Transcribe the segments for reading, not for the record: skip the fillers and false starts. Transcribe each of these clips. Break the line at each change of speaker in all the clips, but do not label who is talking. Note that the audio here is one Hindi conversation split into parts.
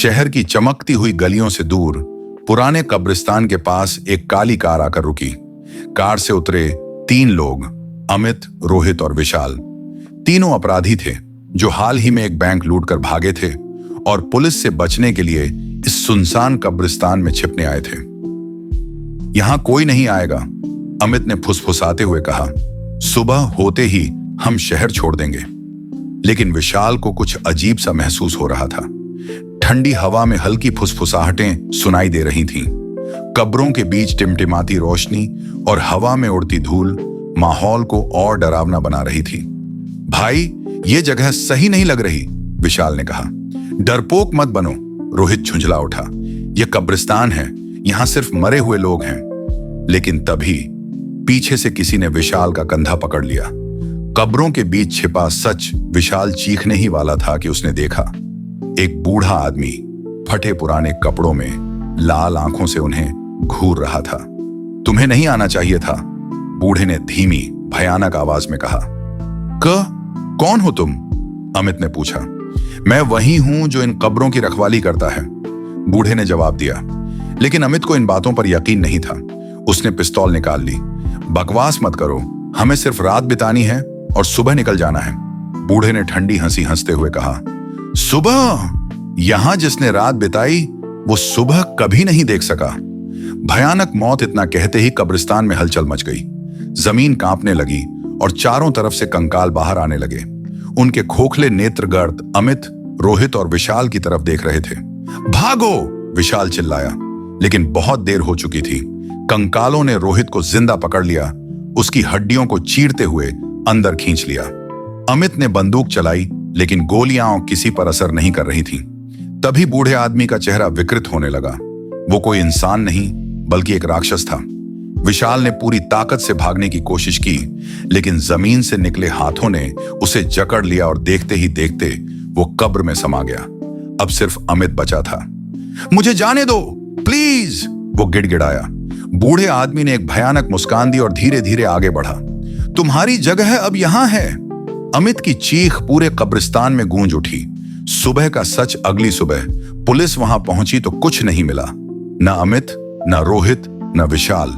शहर की चमकती हुई गलियों से दूर पुराने कब्रिस्तान के पास एक काली कार आकर रुकी। कार से उतरे 3 लोग, अमित, रोहित और विशाल। तीनों अपराधी थे जो हाल ही में एक बैंक लूटकर भागे थे और पुलिस से बचने के लिए इस सुनसान कब्रिस्तान में छिपने आए थे। यहां कोई नहीं आएगा, अमित ने फुसफुसाते हुए कहा। सुबह होते ही हम शहर छोड़ देंगे। लेकिन विशाल को कुछ अजीब सा महसूस हो रहा था। ठंडी हवा में हल्की फुसफुसाहटें सुनाई दे रही थीं। कब्रों के बीच टिमटिमाती रोशनी और हवा में उड़ती धूल माहौल को और डरावना बना रही थी। भाई, ये जगह सही नहीं लग रही, विशाल ने कहा। डरपोक मत बनो, रोहित झुंझला उठा। यह कब्रिस्तान है, यहां सिर्फ मरे हुए लोग हैं। लेकिन तभी पीछे से किसी ने विशाल का कंधा पकड़ लिया। कब्रों के बीच छिपा सच विशाल चीखने ही वाला था कि उसने देखा एक बूढ़ा आदमी फटे पुराने कपड़ों में लाल आंखों से उन्हें घूर रहा था। तुम्हें नहीं आना चाहिए था, बूढ़े ने धीमी भयानक आवाज में कहा। कौन हो तुम? अमित ने पूछा। मैं वही हूं जो इन कब्रों की रखवाली करता है, बूढ़े ने जवाब दिया। लेकिन अमित को इन बातों पर यकीन नहीं था। उसने पिस्तौल निकाल ली। बकवास मत करो, हमें सिर्फ रात बितानी है और सुबह निकल जाना है, बूढ़े ने ठंडी हंसी हंसते हुए कहा। सुबह? यहां जिसने रात बिताई वो सुबह कभी नहीं देख सका। भयानक मौत इतना कहते ही कब्रिस्तान में हलचल मच गई। जमीन कांपने लगी और चारों तरफ से कंकाल बाहर आने लगे। उनके खोखले नेत्र गर्द अमित, रोहित और विशाल की तरफ देख रहे थे। भागो, विशाल चिल्लाया, लेकिन बहुत देर हो चुकी थी। कंकालों ने रोहित को जिंदा पकड़ लिया, उसकी हड्डियों को चीरते हुए अंदर खींच लिया। अमित ने बंदूक चलाई, लेकिन गोलियां किसी पर असर नहीं कर रही थीं। तभी बूढ़े आदमी का चेहरा विकृत होने लगा। वो कोई इंसान नहीं बल्कि एक राक्षस था। विशाल ने पूरी ताकत से भागने की कोशिश की, लेकिन जमीन से निकले हाथों ने उसे जकड़ लिया और देखते ही देखते वो कब्र में समा गया। अब सिर्फ अमित बचा था। मुझे जाने दो, प्लीज, वो गिड़गिड़ाया। बूढ़े आदमी ने एक भयानक मुस्कान दी और धीरे धीरे आगे बढ़ा। तुम्हारी जगह अब यहां है। अमित की चीख पूरे कब्रिस्तान में गूंज उठी। सुबह का सच अगली सुबह पुलिस वहां पहुंची तो कुछ नहीं मिला। न अमित, न रोहित, न विशाल,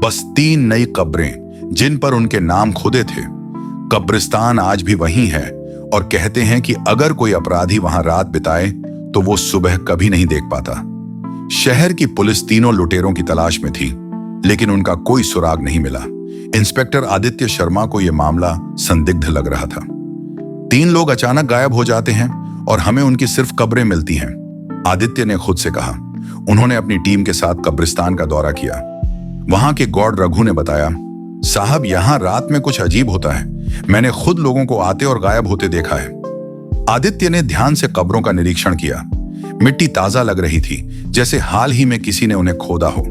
बस 3 नई कब्रें जिन पर उनके नाम खुदे थे। कब्रिस्तान आज भी वही है और कहते हैं कि अगर कोई अपराधी वहां रात बिताए तो वो सुबह कभी नहीं देख पाता। शहर की पुलिस तीनों लुटेरों की तलाश में थी, लेकिन उनका कोई सुराग नहीं मिला। इंस्पेक्टर आदित्य शर्मा को यह मामला संदिग्ध लग रहा था। 3 लोग अचानक गायब हो जाते हैं और हमें उनकी सिर्फ कब्रें मिलती हैं, आदित्य ने खुद से कहा। उन्होंने अपनी टीम के साथ कब्रिस्तान का दौरा किया। वहां के गॉर्ड रघु ने बताया, साहब, यहां रात में कुछ अजीब होता है। मैंने खुद लोगों को आते और गायब होते देखा है। आदित्य ने ध्यान से कब्रों का निरीक्षण किया। मिट्टी ताजा लग रही थी, जैसे हाल ही में किसी ने उन्हें खोदा हो।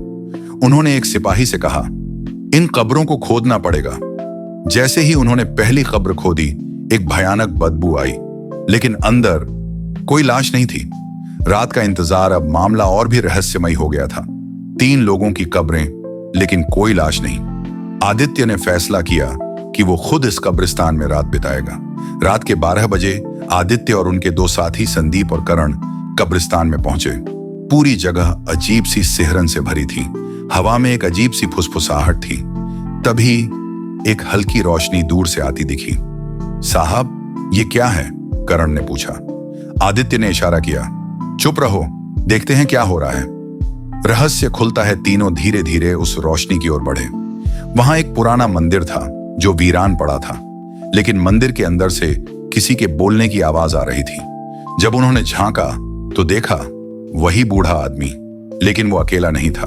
उन्होंने एक सिपाही से कहा, इन कब्रों को खोदना पड़ेगा। जैसे ही उन्होंने पहली कब्र खोदी, एक भयानक बदबू आई, लेकिन अंदर कोई लाश नहीं थी। रात का इंतजार, अब मामला और भी रहस्यमय हो गया था। 3 लोगों की कब्रें, लेकिन कोई लाश नहीं। आदित्य ने फैसला किया कि वो खुद इस कब्रिस्तान में रात बिताएगा। रात के 12 बजे आदित्य और उनके 2 साथी संदीप और करण कब्रिस्तान में पहुंचे। पूरी जगह अजीब सी सिहरन से भरी थी। हवा में एक अजीब सी फुसफुसाहट थी। तभी एक हल्की रोशनी दूर से आती दिखी। साहब, ये क्या है? करण ने पूछा। आदित्य ने इशारा किया, चुप रहो, देखते हैं क्या हो रहा है। रहस्य खुलता है। तीनों धीरे धीरे उस रोशनी की ओर बढ़े। वहां एक पुराना मंदिर था जो वीरान पड़ा था, लेकिन मंदिर के अंदर से किसी के बोलने की आवाज आ रही थी। जब उन्होंने झांका तो देखा वही बूढ़ा आदमी, लेकिन वो अकेला नहीं था।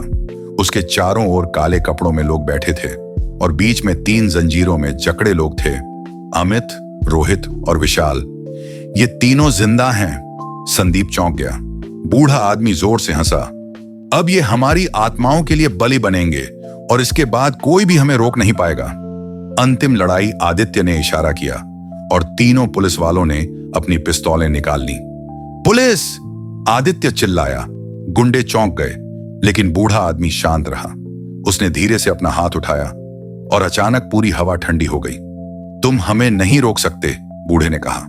उसके चारों ओर काले कपड़ों में लोग बैठे थे और बीच में 3 जंजीरों में जकड़े लोग थे, अमित, रोहित और विशाल। ये तीनों जिंदा हैं। संदीप चौंक गया। बूढ़ा आदमी जोर से हंसा। अब ये हमारी आत्माओं के लिए बलि बनेंगे और इसके बाद कोई भी हमें रोक नहीं पाएगा। अंतिम लड़ाई, आदित्य ने इशारा किया और तीनों पुलिस वालों ने अपनी पिस्तौलें निकाल ली। पुलिस! आदित्य चिल्लाया। गुंडे चौंक गए, लेकिन बूढ़ा आदमी शांत रहा। उसने धीरे से अपना हाथ उठाया और अचानक पूरी हवा ठंडी हो गई। तुम हमें नहीं रोक सकते, बूढ़े ने कहा।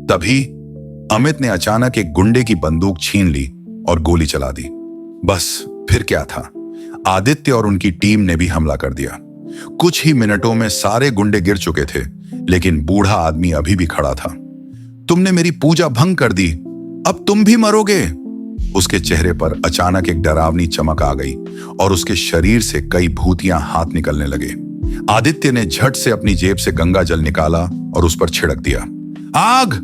तभी अमित ने अचानक एक गुंडे की बंदूक छीन ली और गोली चला दी। बस फिर क्या था, आदित्य और उनकी टीम ने भी हमला कर दिया। कुछ ही मिनटों में सारे गुंडे गिर चुके थे, लेकिन बूढ़ा आदमी अभी भी खड़ा था। तुमने मेरी पूजा भंग कर दी, अब तुम भी मरोगे। उसके चेहरे पर अचानक एक डरावनी चमक आ गई और उसके शरीर से कई भूतियां हाथ निकलने लगे। आदित्य ने झट से अपनी जेब से गंगा जल निकाला और उस पर छिड़क दिया। आग!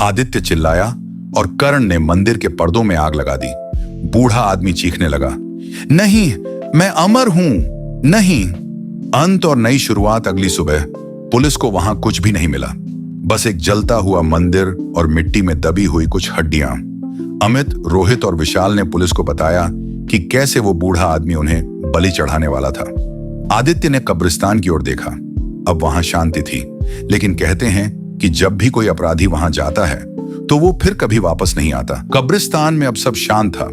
आदित्य चिल्लाया और कर्ण ने मंदिर के पर्दों में आग लगा दी। बूढ़ा आदमी चीखने लगा, नहीं, मैं अमर हूं, नहीं। अंत और नई शुरुआत अगली सुबह। पुलिस को वहां कुछ भी नहीं मिला, बस एक जलता हुआ मंदिर और मिट्टी में दबी हुई कुछ हड्डियां। अमित, रोहित और विशाल ने पुलिस को बताया कि कैसे वो बूढ़ा आदमी उन्हें बलि चढ़ाने वाला था। आदित्य ने कब्रिस्तान की ओर देखा। अब वहां शांति थी, लेकिन कहते हैं कि जब भी कोई अपराधी वहां जाता है तो वो फिर कभी वापस नहीं आता। कब्रिस्तान में अब सब शांत था,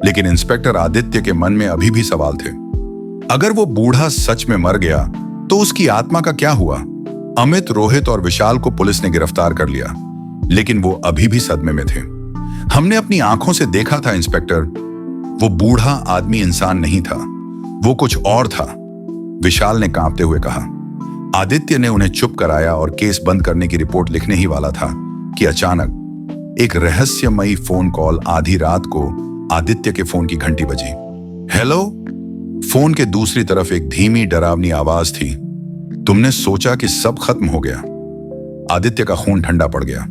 लेकिन इंस्पेक्टर आदित्य के मन में अभी भी सवाल थे। अगर वो बूढ़ा सच में मर गया तो उसकी आत्मा का क्या हुआ? अमित, रोहित और विशाल को पुलिस ने गिरफ्तार कर लिया, लेकिन वो अभी भी सदमे में थे। हमने अपनी आंखों से देखा था इंस्पेक्टर, वो बूढ़ा आदमी इंसान नहीं था, वो कुछ और था, विशाल ने कांपते हुए कहा। आदित्य ने उन्हें चुप कराया और केस बंद करने की रिपोर्ट लिखने ही वाला था कि अचानक एक रहस्यमयी फोन कॉल आधी रात को आदित्य के फोन की घंटी बजी। हेलो? फोन के दूसरी तरफ एक धीमी डरावनी आवाज थी। तुमने सोचा कि सब खत्म हो गया? आदित्य का खून ठंडा पड़ गया।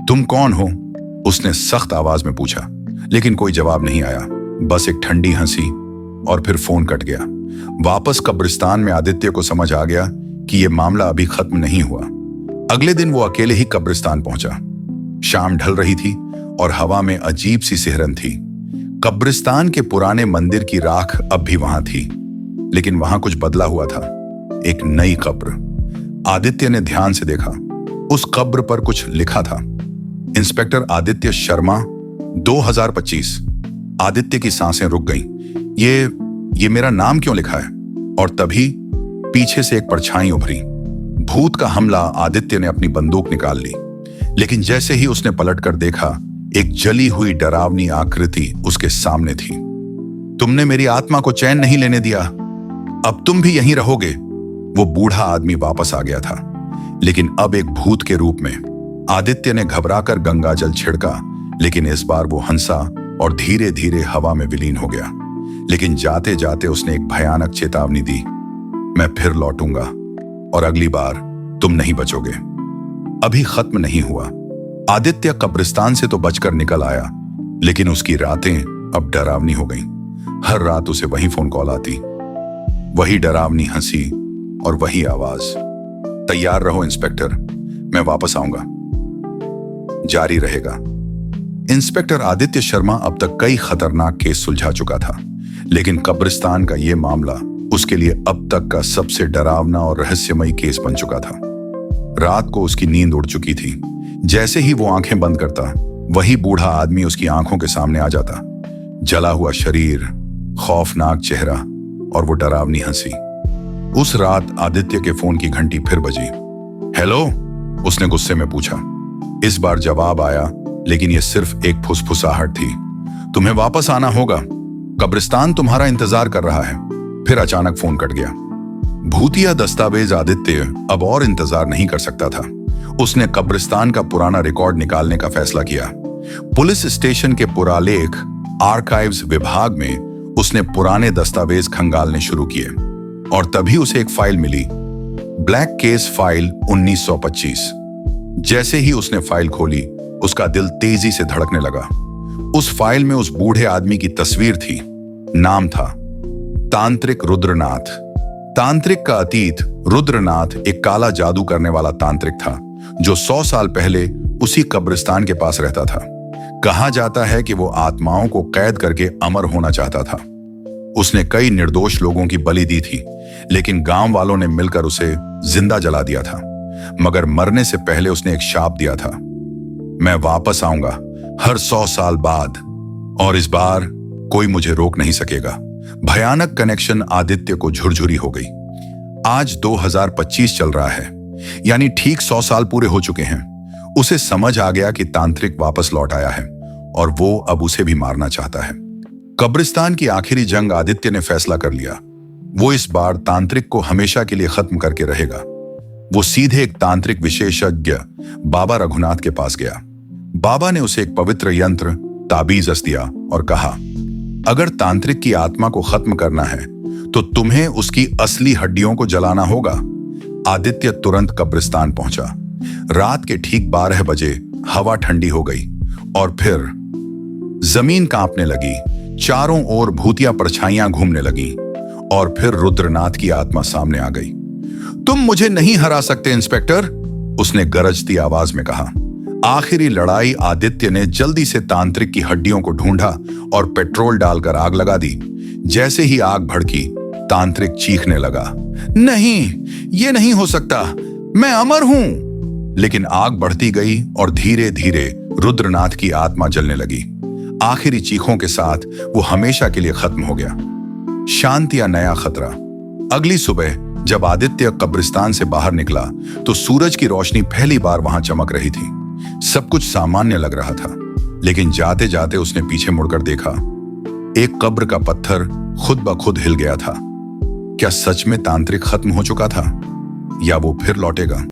तुम कौन हो? उसने सख्त आवाज में पूछा, लेकिन कोई जवाब नहीं आया, बस एक ठंडी हंसी, और फिर फोन कट गया। वापस कब्रिस्तान में आदित्य को समझ आ गया कि यह मामला अभी खत्म नहीं हुआ। अगले दिन वो अकेले ही कब्रिस्तान पहुंचा। शाम ढल रही थी और हवा में अजीब सी सिहरन थी। कब्रिस्तान के पुराने मंदिर की राख अब भी वहां थी, लेकिन वहां कुछ बदला हुआ था। एक नई कब्र। आदित्य ने ध्यान से देखा। उस कब्र पर कुछ लिखा था, इंस्पेक्टर आदित्य शर्मा 2025। आदित्य की सांसें रुक गईं। ये मेरा नाम क्यों लिखा है? और तभी पीछे से एक परछाई उभरी। भूत का हमला। आदित्य ने अपनी बंदूक निकाल ली, लेकिन जैसे ही उसने पलटकर देखा, एक जली हुई डरावनी आकृति उसके सामने थी। तुमने मेरी आत्मा को चैन नहीं लेने दिया, अब तुम भी यहीं रहोगे। वो बूढ़ा आदमी वापस आ गया था, लेकिन अब एक भूत के रूप में। आदित्य ने घबराकर गंगा जल छिड़का, लेकिन इस बार वो हंसा और धीरे धीरे हवा में विलीन हो गया। लेकिन जाते जाते उसने एक भयानक चेतावनी दी, मैं फिर लौटूंगा और अगली बार तुम नहीं बचोगे। अभी खत्म नहीं हुआ। आदित्य कब्रिस्तान से तो बचकर निकल आया, लेकिन उसकी रातें अब डरावनी हो गईं। हर रात उसे वही फोन कॉल आती, वही डरावनी हंसी और वही आवाज। तैयार रहो इंस्पेक्टर, मैं वापस आऊंगा। जारी रहेगा। इंस्पेक्टर आदित्य शर्मा अब तक कई खतरनाक केस सुलझा चुका था, लेकिन कब्रिस्तान का यह मामला उसके लिए अब तक का सबसे डरावना और रहस्यमयी केस बन चुका था। रात को उसकी नींद उड़ चुकी थी। जैसे ही वो आंखें बंद करता, वही बूढ़ा आदमी उसकी आंखों के सामने आ जाता। जला हुआ शरीर, खौफनाक चेहरा और वो डरावनी हंसी। उस रात आदित्य के फोन की घंटी फिर बजी। हेलो? उसने गुस्से में पूछा। इस बार जवाब आया, लेकिन यह सिर्फ एक फुसफुसाहट थी। तुम्हें वापस आना होगा, कब्रिस्तान तुम्हारा इंतजार कर रहा है। फिर अचानक फोन कट गया। भूतिया दस्तावेज आदित्य अब और इंतजार नहीं कर सकता था। उसने कब्रिस्तान का पुराना रिकॉर्ड निकालने का फैसला किया। पुलिस स्टेशन के पुरालेख आर्काइव्स विभाग में उसने पुराने दस्तावेज खंगालने शुरू किए, और तभी उसे एक फाइल मिली, ब्लैक केस फाइल 1925। जैसे ही उसने फाइल खोली, उसका दिल तेजी से धड़कने लगा। उस फाइल में उस बूढ़े आदमी की तस्वीर थी। नाम था तांत्रिक रुद्रनाथ। तांत्रिक का अतीत। रुद्रनाथ एक काला जादू करने वाला तांत्रिक था, जो 100 साल पहले उसी कब्रिस्तान के पास रहता था। कहा जाता है कि वो आत्माओं को कैद करके अमर होना चाहता था। उसने कई निर्दोष लोगों की बलि दी थी, लेकिन गांव वालों ने मिलकर उसे जिंदा जला दिया था। मगर मरने से पहले उसने एक शाप दिया था, मैं वापस आऊंगा हर 100 साल बाद, और इस बार कोई मुझे रोक नहीं सकेगा। भयानक कनेक्शन आदित्य को झुरझुरी हो गई। आज 2025 चल रहा है, यानी ठीक 100 साल पूरे हो चुके हैं। उसे समझ आ गया कि तांत्रिक वापस लौट आया है और वो अब उसे भी मारना चाहता है। कब्रिस्तान की आखिरी जंग आदित्य ने फैसला कर लिया। वो इस बार तांत्रिक को हमेशा के लिए खत्म करके रहेगा। वो सीधे एक तांत्रिक विशेषज्ञ बाबा रघुनाथ के पास गया। बाबा ने उसे एक पवित्र यंत्र ताबीज दिया और कहा, अगर तांत्रिक की आत्मा को खत्म करना है तो तुम्हें उसकी असली हड्डियों को जलाना होगा। आदित्य तुरंत कब्रिस्तान पहुंचा। रात के ठीक 12 बजे हवा ठंडी हो गई और फिर जमीन कांपने लगी। चारों ओर भूतिया परछाइयां घूमने लगी और फिर रुद्रनाथ की आत्मा सामने आ गई। तुम मुझे नहीं हरा सकते इंस्पेक्टर, उसने गरजती आवाज में कहा। आखिरी लड़ाई। आदित्य ने जल्दी से तांत्रिक की हड्डियों को ढूंढा और पेट्रोल डालकर आग लगा दी। जैसे ही आग भड़की, तांत्रिक चीखने लगा, नहीं, ये नहीं हो सकता, मैं अमर हूं। लेकिन आग बढ़ती गई और धीरे धीरे रुद्रनाथ की आत्मा जलने लगी। आखिरी चीखों के साथ वो हमेशा के लिए खत्म हो गया। शांति या नया खतरा। अगली सुबह जब आदित्य कब्रिस्तान से बाहर निकला तो सूरज की रोशनी पहली बार वहां चमक रही थी। सब कुछ सामान्य लग रहा था, लेकिन जाते जाते उसने पीछे मुड़कर देखा। एक कब्र का पत्थर खुद ब खुद हिल गया था। क्या सच में तांत्रिक खत्म हो चुका था या वो फिर लौटेगा?